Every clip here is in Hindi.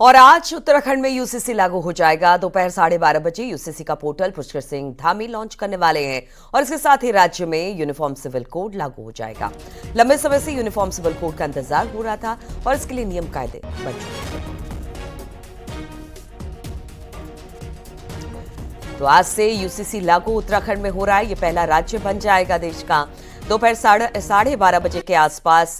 और आज उत्तराखंड में यूसीसी लागू हो जाएगा। दोपहर 12:30 बजे यूसीसी का पोर्टल पुष्कर सिंह धामी लॉन्च करने वाले हैं और इसके साथ ही राज्य में यूनिफॉर्म सिविल कोड लागू हो जाएगा। लंबे समय से यूनिफॉर्म सिविल कोड का इंतजार हो रहा था और इसके लिए नियम कायदे बन चुके थे। तो आज से यूसीसी लागू उत्तराखंड में हो रहा है। ये पहला राज्य बन जाएगा देश का। दोपहर 12:30 बजे के आसपास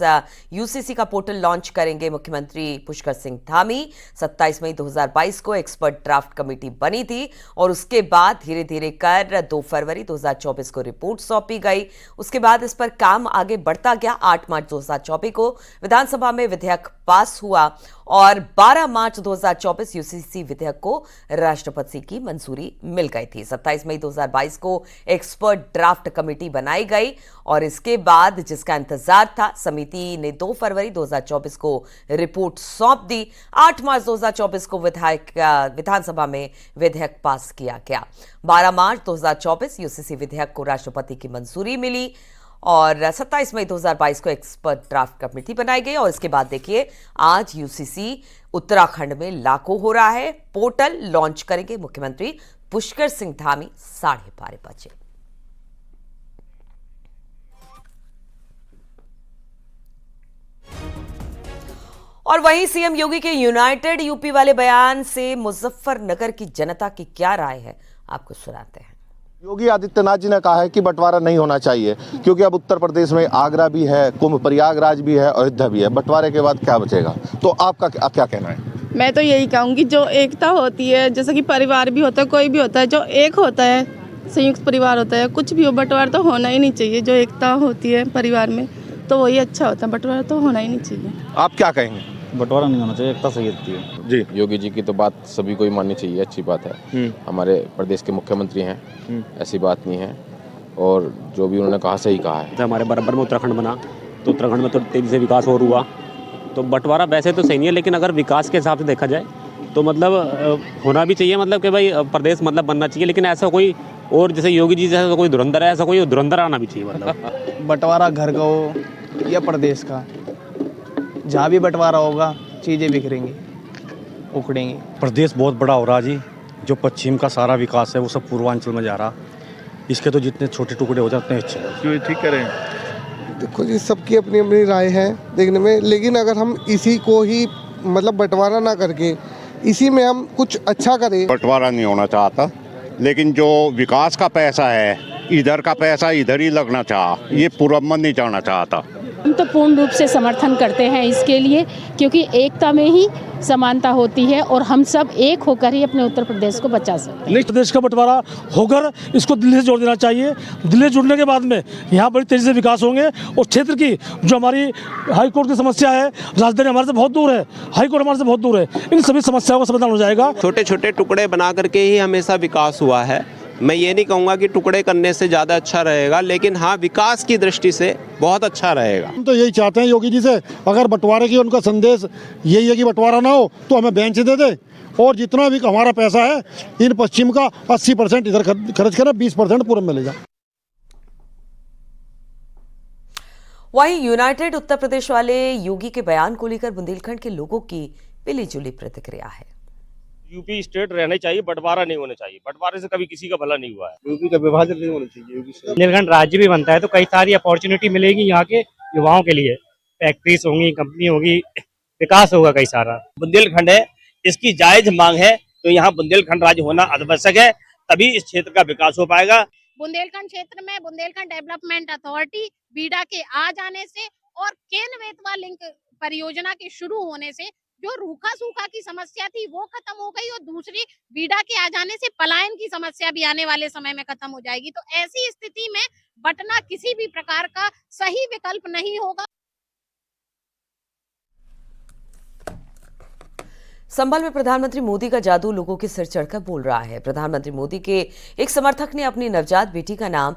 यूसीसी का पोर्टल लॉन्च करेंगे मुख्यमंत्री पुष्कर सिंह धामी। 27 मई 2022 को एक्सपर्ट ड्राफ्ट कमेटी बनी थी और उसके बाद धीरे धीरे कर 2 फरवरी 2024 को रिपोर्ट सौंपी गई। उसके बाद इस पर काम आगे बढ़ता गया। 8 मार्च 2024 को विधानसभा में विधेयक पास हुआ और 12 मार्च 2024 यूसीसी विधेयक को राष्ट्रपति की मंजूरी मिल गई थी। 27 मई 2022 को एक्सपर्ट ड्राफ्ट कमेटी बनाई गई और इसके बाद जिसका इंतजार था, समिति ने 2 फरवरी 2024 को रिपोर्ट सौंप दी। 8 मार्च 2024 को विधानसभा में विधेयक पास किया गया। 12 मार्च 2024 यूसीसी विधेयक को राष्ट्रपति की मंजूरी मिली और 27 मई 2022 को एक्सपर्ट ड्राफ्ट कमेटी बनाई गई और इसके बाद देखिए आज यूसीसी उत्तराखंड में लागू हो रहा है। पोर्टल लॉन्च करेंगे मुख्यमंत्री पुष्कर सिंह धामी 12:30 बजे। और वहीं सीएम योगी के यूनाइटेड यूपी वाले बयान से मुजफ्फरनगर की जनता की क्या राय है, आपको सुनाते हैं। योगी आदित्यनाथ जी ने कहा है कि बंटवारा नहीं होना चाहिए क्योंकि अब उत्तर प्रदेश में आगरा भी है, कुंभ प्रयागराज भी है, अयोध्या भी है। बंटवारे के बाद क्या बचेगा? तो आपका क्या कहना है? मैं तो यही कहूँगी, जो एकता होती है, जैसे कि परिवार भी होता है, कोई भी होता है, जो एक होता है, संयुक्त परिवार होता है, कुछ भी हो, बंटवारा तो होना ही नहीं चाहिए। जो एकता होती है परिवार में तो वही अच्छा होता है, बंटवारा तो होना ही नहीं चाहिए। आप क्या कहेंगे? बंटवारा नहीं होना चाहिए, एकता सही होती है जी। योगी जी की तो बात सभी को ही माननी चाहिए, अच्छी बात है। हमारे प्रदेश के मुख्यमंत्री हैं, ऐसी बात नहीं है और जो भी उन्होंने कहा सही कहा है। हमारे बराबर में उत्तराखंड बना तो उत्तराखंड में तो तेजी से विकास और हुआ, तो बंटवारा वैसे तो सही नहीं है, लेकिन अगर विकास के हिसाब से देखा जाए तो मतलब होना भी चाहिए, मतलब कि भाई प्रदेश मतलब बनना चाहिए। लेकिन ऐसा कोई और जैसे योगी जी जैसा कोई धुरंधर है, ऐसा कोई धुरंधर आना भी चाहिए। मतलब बंटवारा घर का हो या प्रदेश का, जहाँ भी बंटवारा होगा चीज़ें बिखरेंगी, उखड़ेंगी। प्रदेश बहुत बड़ा हो रहा जी। जो पश्चिम का सारा विकास है वो सब पूर्वांचल में जा रहा। इसके तो जितने छोटे टुकड़े हो जाते हैं अच्छे। क्यों ठीक करें? देखो जी, सबकी अपनी अपनी राय है देखने में, लेकिन अगर हम इसी को ही मतलब बंटवारा ना करके इसी में हम कुछ अच्छा करें। बंटवारा नहीं होना चाहता, लेकिन जो विकास का पैसा है, इधर का पैसा इधर ही लगना चाहा, ये पूर्वमन नहीं जाना चाहता। हम तो पूर्ण रूप से समर्थन करते हैं इसके लिए, क्योंकि एकता में ही समानता होती है और हम सब एक होकर ही अपने उत्तर प्रदेश को बचा सकते हैं। नेक्स्ट प्रदेश का बंटवारा होकर इसको दिल्ली से जोड़ देना चाहिए। दिल्ली से जुड़ने के बाद में यहाँ बड़ी तेजी से विकास होंगे और क्षेत्र की जो हमारी हाईकोर्ट की समस्या है, राजधानी हमारे से बहुत दूर है, हाईकोर्ट हमारे से बहुत दूर है, इन सभी समस्याओं का समाधान हो जाएगा। छोटे छोटे टुकड़े बना करके ही हमेशा विकास हुआ है। मैं ये नहीं कहूँगा कि टुकड़े करने से ज़्यादा अच्छा रहेगा, लेकिन हाँ, विकास की दृष्टि से बहुत अच्छा रहेगा। हम तो यही चाहते हैं योगी जी से, अगर बंटवारे की उनका संदेश यही है कि बंटवारा ना हो तो हमें बेंच दे दे और जितना भी हमारा पैसा है इन पश्चिम का 80% इधर खर्च करें, 20% पूर्व में ले जाए। वहीं यूनाइटेड उत्तर प्रदेश वाले योगी के बयान को लेकर बुंदेलखंड के लोगों की मिली जुली प्रतिक्रिया है। यूपी स्टेट रहने चाहिए, बंटवारा नहीं होना चाहिए। बंटवारे से कभी किसी का भला नहीं हुआ है। यूपी का विभाजन नहीं होना चाहिए। यूपी से बुंदेलखंड राज्य भी बनता है तो कई सारी अपॉर्चुनिटी मिलेगी यहाँ के युवाओं के लिए, फैक्ट्रीज होंगी, कंपनी होगी, विकास होगा कई सारा। बुंदेलखंड है, इसकी जायज मांग है, तो यहाँ बुंदेलखंड राज्य होना आवश्यक है, तभी इस क्षेत्र का विकास हो पाएगा। बुंदेलखंड क्षेत्र में बुंदेलखंड डेवलपमेंट अथॉरिटी बीडा के आ जाने से और केन बेतवा लिंक परियोजना के शुरू होने से जो रूखा सूखा की समस्या थी वो खत्म हो गई और दूसरी बीडा के आ जाने से पलायन की समस्या भी आने वाले समय में खत्म हो जाएगी। तो ऐसी स्थिति में बंटना किसी भी प्रकार का सही विकल्प नहीं होगा। संभल में प्रधानमंत्री मोदी का जादू लोगों के सिर चढ़कर बोल रहा है। प्रधानमंत्री मोदी के एक समर्थक ने अपनी नवजात बेटी का नाम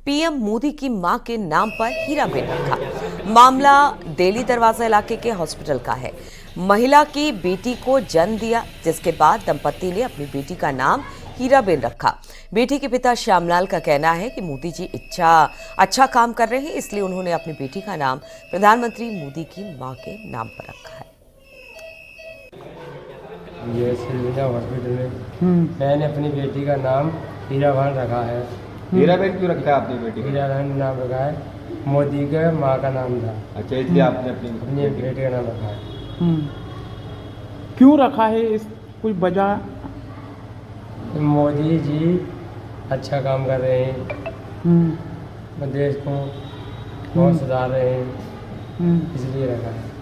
पीएम मोदी की मां के नाम पर हीराबेन रखा। मामला देली दरवाजा इलाके के हॉस्पिटल का है। महिला की बेटी को जन्म दिया, जिसके बाद दंपति ने अपनी बेटी का नाम हीराबेन रखा। बेटी के पिता श्यामलाल का कहना है कि मोदी जी अच्छा काम कर रहे हैं, इसलिए उन्होंने अपनी बेटी का नाम प्रधानमंत्री मोदी की मां के नाम पर रखा है। ये सिलविना हॉस्पिटल में मैंने अपनी बेटी का नाम हीराभान रखा है। हीराबेन क्यों रखा है आपने बेटी का? हीराभान नाम रखा है, मोदी के माँ का नाम था। अच्छा, इसलिए आपने अपनी बेटी का नाम रखा है। क्यों रखा है, इस कोई वजह? मोदी जी अच्छा काम कर रहे हैं, देश को बहुत सुधार रहे हैं, इसलिए रखा है।